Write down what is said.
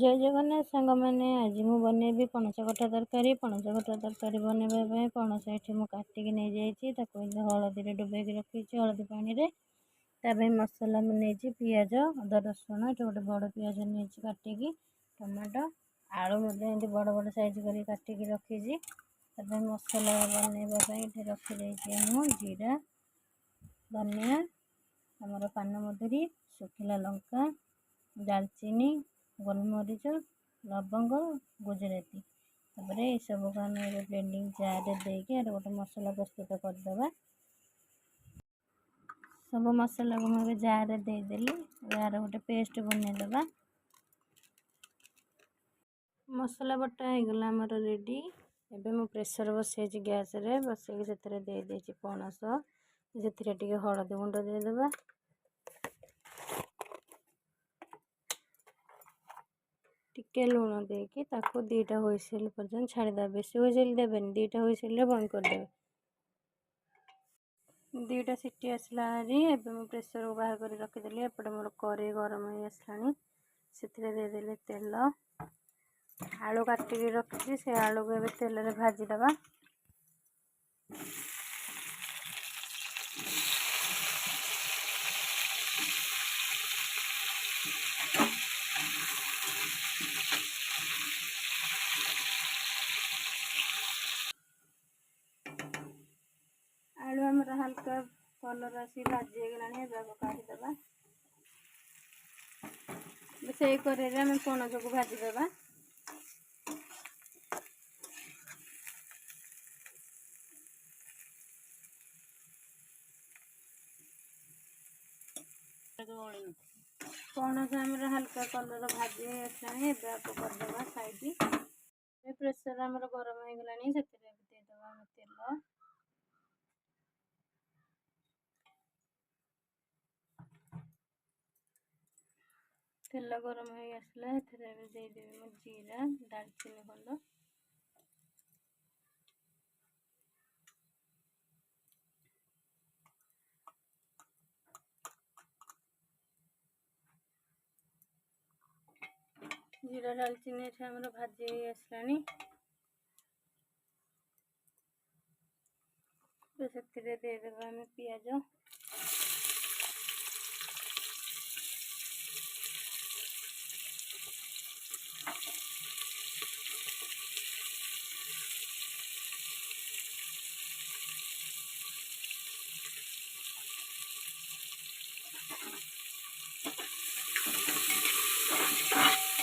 जय जगन्नाथ सांग मैंने आज मु बनैबी पणस कठा तरकारी। पणस कठा तरकारी बनवाई पणस ये मुझे काटिकी नहीं जाइए हलदी डुबे रखी हलदी पानी रे मसला मुझे पिज अदा रसुण ये गोटे बड़ पिज नहीं काटिकी टमाटो आलू मत बड़ बड़ साइज कर काटिकी रखी मसला बनवाई रखी जीरा धनिया आमर पान मधुरी शुखिला लंका दालचीनी गोलमरीच लवंग गुजराती ये सब को आम ब्लेंडिंग जार देके गोटे मसला प्रस्तुत करदे। सब मसला को मुझे जार देदेली यार गोटे पेस्ट बनईदे। मसला बटा होगला आमर रेडी। एबे मु प्रेसर बसई गैस रे बसई से पणस से हलदी गुंड देदेबा टिके लुण देकी ताको दीटा हुइसिल पर्यंत छाड़ीदे। बेसी हुइसिल देबेन दीटा हुइसिल बंद करदेबे। दीटा सीटी आसला हारी एबे मु प्रेसर को बाहर कर रखीदेली। एपटे मोर कड़े गरम हो आसलानी से देदेली तेल आलू काटिकी रखी से आलू को एबे तेल रे भाजीदबा। आलू आमर हल्का कलर आसी भाजी गलानी काढ़ीदबा। से कड़े आम पणस को भाजीदबा। पणस आमर हल्का कलर भाजी आसलानी करदबा साइड। प्रेसर आमर गरम हो गलानी से देदबा तेल तेल गरम हो आसला देदेवी मु जीरा दालचीनी खंड जीरा दालचीनी आमर भाजी आसलानी से देदेबा पियाज